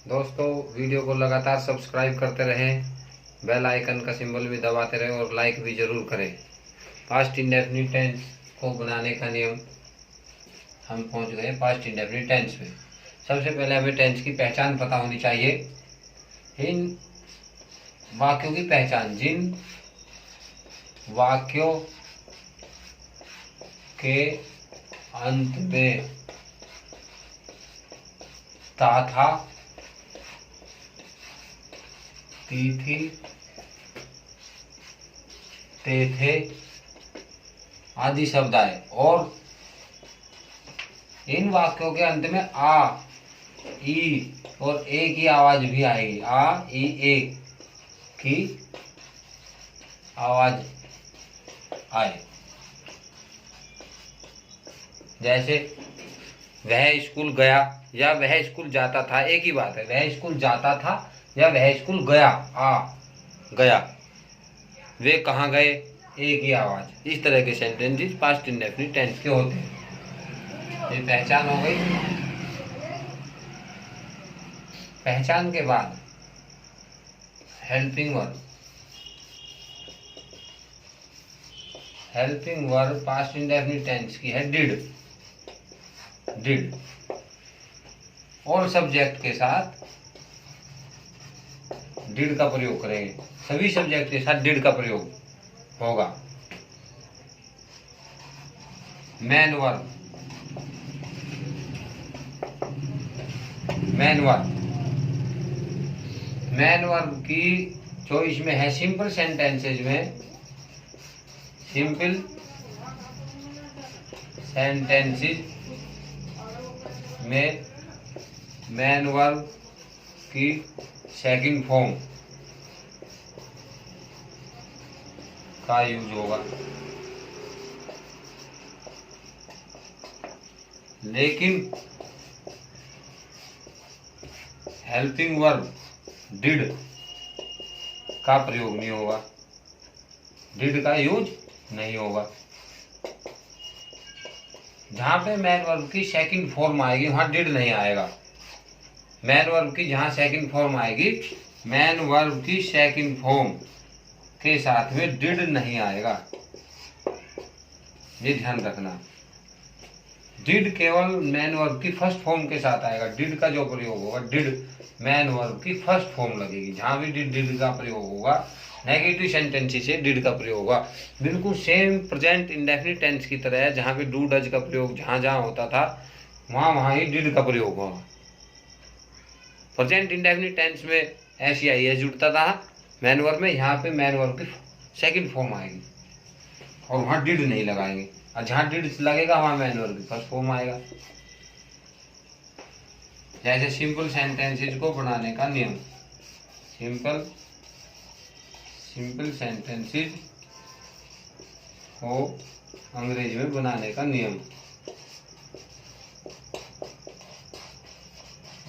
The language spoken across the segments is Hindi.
दोस्तों वीडियो को लगातार सब्सक्राइब करते रहें, बेल आइकन का सिंबल भी दबाते रहें और लाइक भी ज़रूर करें। पास्ट इंडेफिनिट टेंस को बनाने का नियम हम पहुंच गए पास्ट इंडेफिनिट टेंस में। सबसे पहले हमें टेंस की पहचान पता होनी चाहिए। इन वाक्यों की पहचान, जिन वाक्यों के अंत में ता था, ती थी, ते थे आदि शब्द आए और इन वाक्यों के अंत में आ, ई और ए की आवाज भी आएगी। आ, ई, ए की आवाज आए। जैसे वह स्कूल गया या वह स्कूल जाता था, एक ही बात है। वह स्कूल जाता था या वह स्कूल गया, आ गया। वे कहाँ गए, एक ही आवाज। इस तरह के सेंटेंसेस पास्ट इंडेफिनिट टेंस के होते हैं। ये पहचान हो गई। पहचान के बाद helping verb. Helping verb past indefinite tense की है डिड। डिड और सब्जेक्ट के साथ डिड का प्रयोग करेंगे। सभी सब्जेक्ट के साथ डिड का प्रयोग होगा। Man verb. Man verb, man verb की चॉइस में है सिंपल सेंटेंसेज में, सिंपल सेंटेंसेज में मैन वर्ब की सेकंड फॉर्म का यूज होगा। लेकिन हेल्पिंग वर्ब डिड का प्रयोग नहीं होगा, डिड का यूज नहीं होगा। जहां पे मैन वर्ब की सेकंड फॉर्म आएगी वहां डिड नहीं आएगा। मैन वर्ब की जहां सेकंड फॉर्म आएगी, मैन वर्ब की सेकंड फॉर्म के साथ में डिड नहीं आएगा। ये ध्यान रखना। डिड केवल मैन वर्ब की फर्स्ट फॉर्म के साथ आएगा। डिड का जो प्रयोग होगा, डिड मैन वर्ब की फर्स्ट फॉर्म लगेगी। जहां भी डिड का प्रयोग होगा, नेगेटिव सेंटेंस से डिड का प्रयोग होगा। बिल्कुल सेम प्रेजेंट इंडेफिनिट टेंस की तरह है। जहां पे डू डज का प्रयोग जहां जहां होता था वहां ही डिड का प्रयोग होगा। प्रेजेंट इंडेफिनिट टेंस में एस या एस जुड़ता था मैन वर्ब में, यहाँ पे मैन वर्ब की सेकंड फॉर्म आएगी और वहां डिड नहीं लगाएंगे। और जहां डिड लगेगा वहां मैन वर्ब की फर्स्ट फॉर्म आएगा। जैसे सिंपल सेंटेंसेस को बनाने का नियम। सिंपल सेंटेंसेस को अंग्रेजी में बनाने का नियम।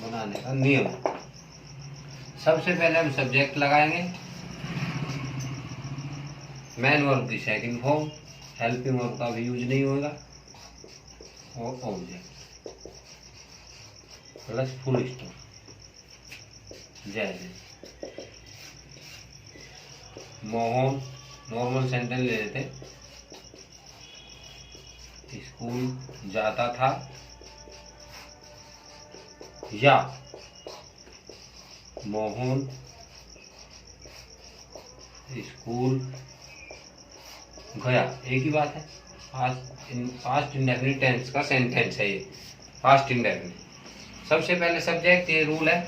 बनाने का नियम, सबसे पहले हम सब्जेक्ट लगाएंगे, मैन वर्ब की सेकंड फॉर्म, हेल्पिंग वर्ब का भी यूज नहीं होगा, और ऑब्जेक्ट प्लस फुल स्टॉप। जैसे मोहन, नॉर्मल सेंटेंस ले लेते, स्कूल जाता था या मोहन स्कूल गया, एक ही बात है। पास्ट इंडेफिनिट टेंस का सेंटेंस है ये, पास्ट इंडेफिनिट। सबसे पहले सब्जेक्ट, ये रूल है।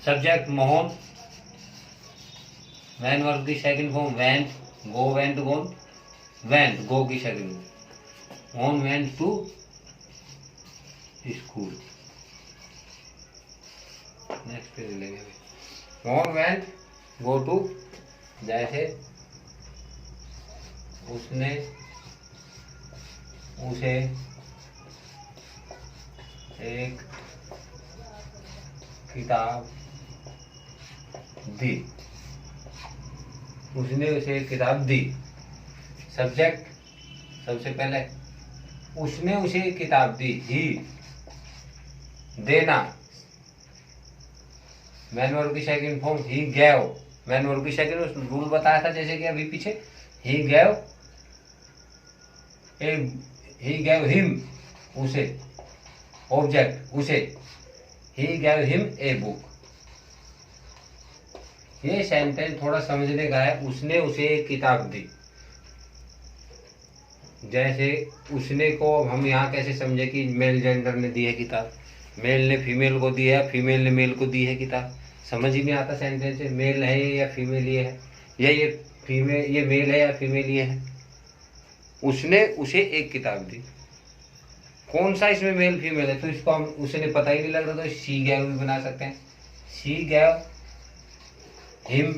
सब्जेक्ट मोहन, मैन वर्ब की second form went, go went gone, went go की second form, Mohan went to school. Next page लेंगे। मोहन वेंट गो टू, जैसे उसने उसे एक किताब दी, उसने उसे एक किताब दी। सब्जेक्ट सबसे पहले उसने उसे किताब दी, ही देना, मैन वर्ब की सेकंड फॉर्म ही गैव, मैन वर्ब की सेकंड रूल बताया था जैसे कि अभी पीछे, ही गैव ही गैव हिम, उसे, ऑब्जेक्ट उसे, ही गैव हिम ए बुक। ये सेंटेंस थोड़ा समझने का है, उसने उसे एक किताब दी। जैसे उसने को हम यहाँ कैसे समझे कि मेल जेंडर ने दी है किताब, मेल ने फीमेल को दी है, फीमेल ने मेल को दी है किताब, समझ ही नहीं आता सेंटेंस मेल है या फीमेल ये है, या ये फीमेल ये मेल है या फीमेल ये है। उसने उसे एक किताब दी, कौन सा इसमें मेल फीमेल है, तो इसको हम उसने पता ही नहीं लग रहा, तो शी गैव भी बना सकते हैं, she gave him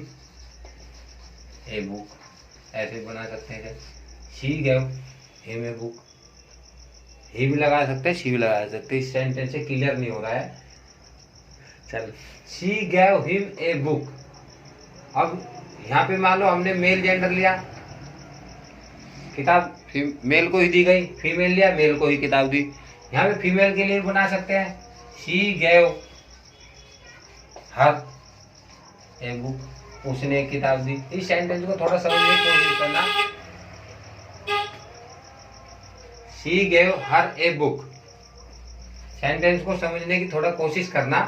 a book, ऐसे बना सकते हैं, she gave him a book, he भी लगा सकते हैं, शी भी लगा सकते हैं। इस सेंटेंस से क्लियर नहीं हो रहा है, चल, she gave him a book. अब यहाँ पे मान लो हमने मेल जेंडर लिया, किताब मेल को ही दी गई, फीमेल लिया, मेल को ही किताब दी। यहाँ पे फीमेल के लिए बना सकते हैं, she gave her a book, उसने एक किताब दी। इस सेंटेंस को थोड़ा समझने की कोशिश करना, she gave her a book, sentence को समझने की थोड़ा कोशिश करना।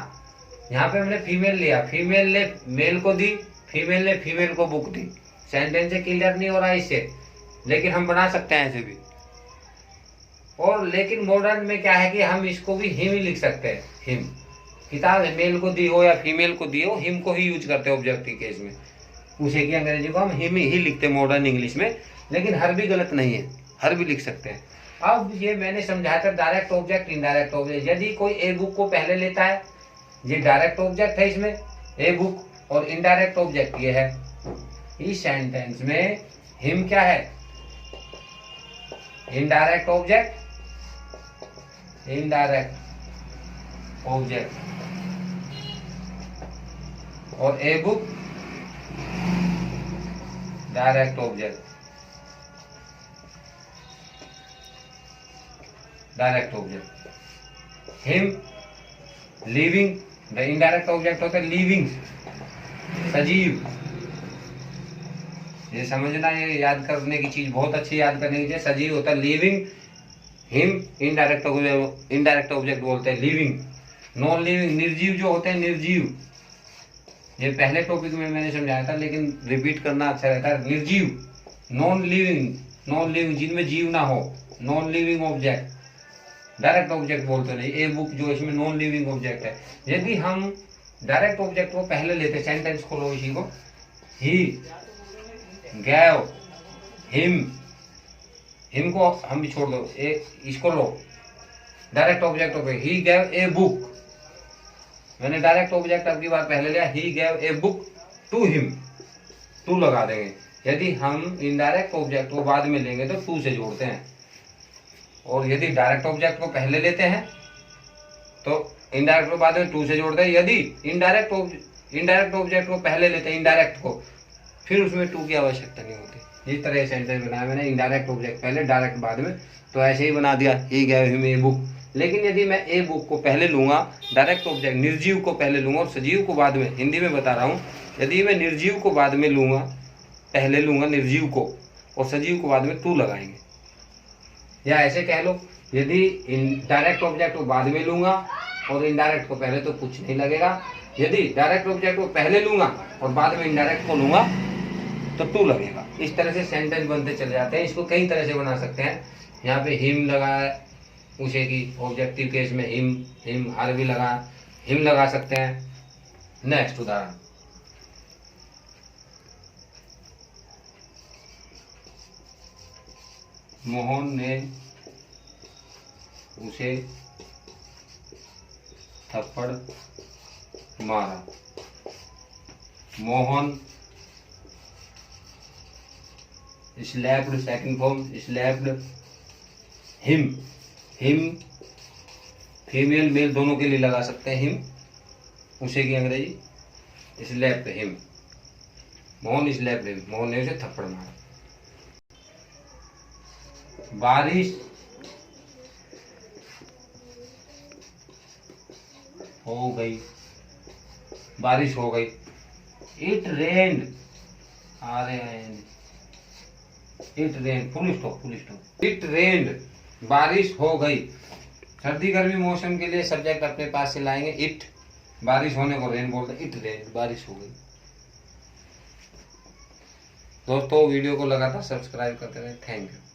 यहाँ पे हमने फीमेल लिया, फीमेल ने मेल को दी, फीमेल ने फीमेल को बुक दी, सेंटेंस से क्लियर नहीं हो रहा इससे, लेकिन हम बना सकते हैं ऐसे भी। और लेकिन मॉडर्न में क्या है कि हम इसको भी हिम ही लिख सकते हैं, हिम, किताब मेल को दी हो या फीमेल को दी हो, हिम को ही यूज करते हैं ऑब्जेक्ट के केस में, उसे की अंग्रेजी को हम हिम ही लिखते हैं मॉडर्न इंग्लिश में, लेकिन हर भी गलत नहीं है, हर भी लिख सकते हैं। अब ये मैंने समझाया था डायरेक्ट ऑब्जेक्ट इनडायरेक्ट ऑब्जेक्ट। यदि कोई ए बुक को पहले लेता है, ये डायरेक्ट ऑब्जेक्ट है इसमें ए बुक, और इनडायरेक्ट ऑब्जेक्ट ये है। इस सेंटेंस में हिम क्या है, इनडायरेक्ट ऑब्जेक्ट, इनडायरेक्ट ऑब्जेक्ट, और a book direct object, direct object. Him living, the indirect object होता है लिविंग, सजीव। ये समझना, ये याद करने की चीज बहुत अच्छी याद करने की चीज, सजीव होता है लिविंग, हिम इनडायरेक्ट ऑब्जेक्ट बोलते हैं लिविंग। नॉन लिविंग निर्जीव जो होते हैं, निर्जीव, ये पहले टॉपिक में मैंने समझाया था, लेकिन रिपीट करना अच्छा रहता है। निर्जीव, नॉन लिविंग जिनमें जीव ना हो, non living object direct object बोलते हैं। ए बुक जो इसमें नॉन लिविंग ऑब्जेक्ट है। यदि हम डायरेक्ट ऑब्जेक्ट को पहले लेते, सेंटेंस खोलो इसी को, ही गैव हिम, हिम को हम भी छोड़ दो, इसको लो डायरेक्ट ऑब्जेक्ट पे, ही गैव ए बुक, मैंने डायरेक्ट ऑब्जेक्ट अब की बार पहले लिया, he gave a book to him, to लगा देंगे। यदि हम इनडायरेक्ट ऑब्जेक्ट को बाद में लेंगे तो टू से जोड़ते हैं, और यदि डायरेक्ट ऑब्जेक्ट को पहले लेते हैं तो इनडायरेक्ट को बाद में टू से जोड़ते हैं। यदि इनडायरेक्ट ऑब्जेक्ट को पहले लेते हैं, इनडायरेक्ट को, फिर उसमें टू की आवश्यकता नहीं होती। इस तरह सेंटेंस बनाया मैंने, इनडायरेक्ट ऑब्जेक्ट पहले, डायरेक्ट बाद में, तो ऐसे ही बना दिया, ही गैव हिम ए बुक। लेकिन यदि मैं ए बुक को पहले लूंगा, डायरेक्ट ऑब्जेक्ट निर्जीव को पहले लूंगा और सजीव को बाद में, हिंदी में बता रहा हूँ, यदि मैं निर्जीव को बाद में लूंगा, पहले लूंगा निर्जीव को और सजीव को बाद में टू लगाएंगे। या ऐसे कह लो, यदि डायरेक्ट ऑब्जेक्ट को बाद में लूंगा और इनडायरेक्ट को पहले, तो कुछ नहीं लगेगा। यदि डायरेक्ट ऑब्जेक्ट को पहले लूंगा और बाद में इनडायरेक्ट को लूंगा तो टू लगेगा। इस तरह से सेंटेंस बनते चले जाते हैं। इसको कई तरह से बना सकते हैं। यहाँ पे हिम लगा, उसे की ऑब्जेक्टिव केस में हिम हर भी लगा, हिम लगा सकते हैं। नेक्स्ट उदाहरण, मोहन ने उसे थप्पड़ मारा। Mohan slapped, second form slapped him female male दोनों के लिए लगा सकते हैं हिम, उसे की अंग्रेजी slapped him. Mohan slapped him, Mohan ने उसे थप्पड़ मारा। बारिश हो गई, बारिश हो गई। It rained, it rain, full stop full stop. It रेन्ड, बारिश हो गई। सर्दी गर्मी मौसम के लिए सब्जेक्ट अपने पास से लाएंगे इट, बारिश होने को रेन बोलते, इट रेन, बारिश हो गई। दोस्तों वीडियो को लगातार सब्सक्राइब करते रहे। Thank you.